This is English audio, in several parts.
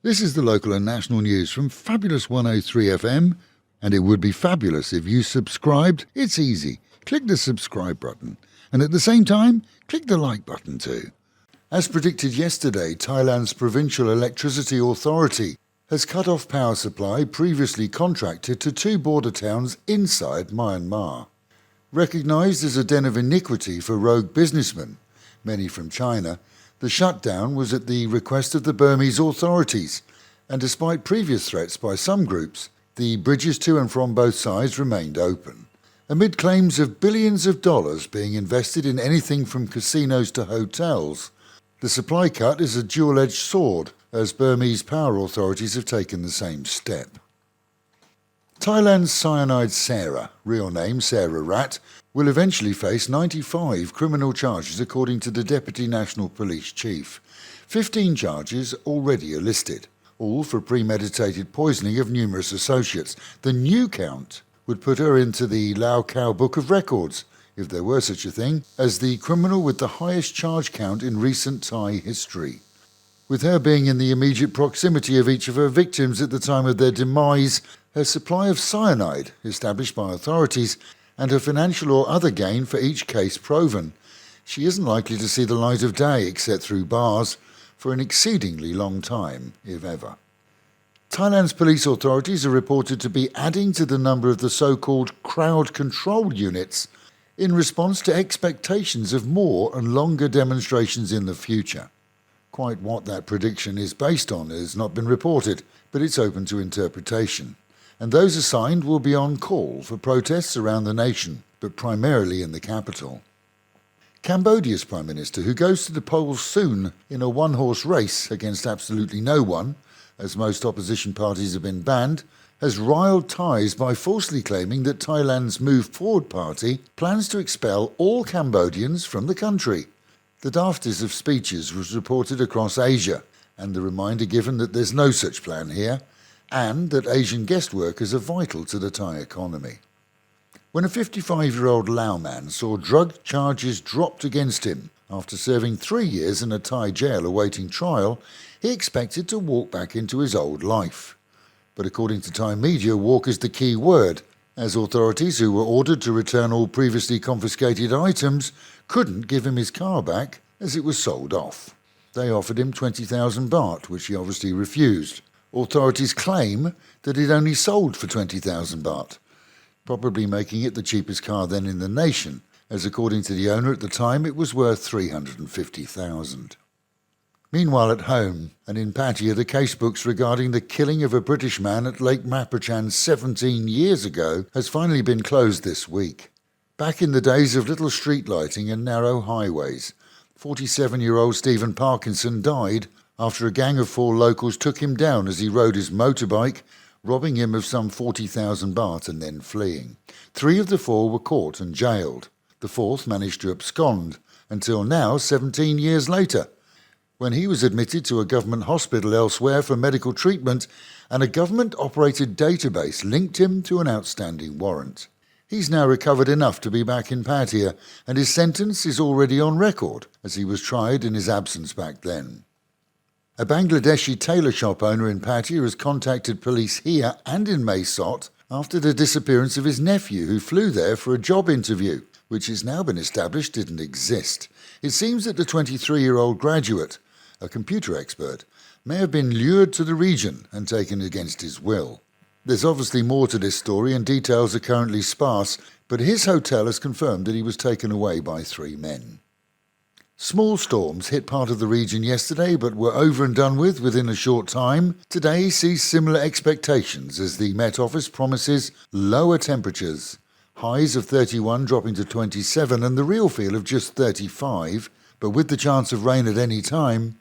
This is the local and national news from Fabulous 103 FM, and it would be fabulous if you subscribed. It's easy. Click the subscribe button, and at the same time, click the like button too. As predicted yesterday, Thailand's Provincial Electricity Authority has cut off power supply previously contracted to two border towns inside Myanmar. Recognised as a den of iniquity for rogue businessmen, many from China, the shutdown was at the request of the Burmese authorities, and despite previous threats by some groups, the bridges to and from both sides remained open. Amid claims of billions of dollars being invested in anything from casinos to hotels, the supply cut is a dual-edged sword, as Burmese power authorities have taken the same step. Thailand's Cyanide Sarah, real name Sarah Rat, will eventually face 95 criminal charges according to the Deputy National Police Chief. 15 charges already are listed, all for premeditated poisoning of numerous associates. The new count would put her into the Laos Book of Records, if there were such a thing, as the criminal with the highest charge count in recent Thai history. With her being in the immediate proximity of each of her victims at the time of their demise, her supply of cyanide, established by authorities, and her financial or other gain for each case proven, she isn't likely to see the light of day except through bars for an exceedingly long time, if ever. Thailand's police authorities are reported to be adding to the number of the so-called crowd control units in response to expectations of more and longer demonstrations in the future. Quite what that prediction is based on has not been reported, but it's open to interpretation. And those assigned will be on call for protests around the nation, but primarily in the capital. Cambodia's Prime Minister, who goes to the polls soon in a one-horse race against absolutely no one, as most opposition parties have been banned, has riled Thais by falsely claiming that Thailand's Move Forward party plans to expel all Cambodians from the country. The daftest of speeches was reported across Asia, and the reminder given that there's no such plan here, and that Asian guest workers are vital to the Thai economy. When a 55-year-old Lao man saw drug charges dropped against him after serving 3 years in a Thai jail awaiting trial, he expected to walk back into his old life. But according to Thai media, walk is the key word, as authorities who were ordered to return all previously confiscated items couldn't give him his car back as it was sold off. They offered him 20,000 baht, which he obviously refused. Authorities claim that it only sold for 20,000 baht, probably making it the cheapest car then in the nation, as according to the owner at the time it was worth 350,000. Meanwhile at home and in Pattaya, the casebooks regarding the killing of a British man at Lake Maprachan 17 years ago has finally been closed this week. Back in the days of little street lighting and narrow highways, 47-year-old Stephen Parkinson died after a gang of 4 locals took him down as he rode his motorbike, robbing him of some 40,000 baht and then fleeing. 3 of the 4 were caught and jailed. The 4th managed to abscond, until now, 17 years later, when he was admitted to a government hospital elsewhere for medical treatment, and a government-operated database linked him to an outstanding warrant. He's now recovered enough to be back in Pattaya, and his sentence is already on record, as he was tried in his absence back then. A Bangladeshi tailor shop owner in Pattaya has contacted police here and in Mae Sot after the disappearance of his nephew, who flew there for a job interview, which has now been established didn't exist. It seems that the 23-year-old graduate, a computer expert, may have been lured to the region and taken against his will. There's obviously more to this story and details are currently sparse, but his hotel has confirmed that he was taken away by 3 men. Small storms hit part of the region yesterday but were over and done with within a short time. Today sees similar expectations as the Met Office promises lower temperatures, highs of 31 dropping to 27 and the real feel of just 35, but with the chance of rain at any time.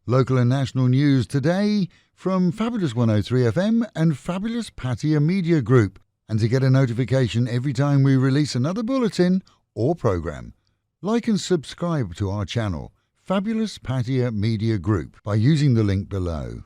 Local and national news today from Fabulous 103 FM and Fabulous Pattaya Media Group. And to get a notification every time we release another bulletin or programme, like and subscribe to our channel, Fabulous Pattaya Media Group, by using the link below.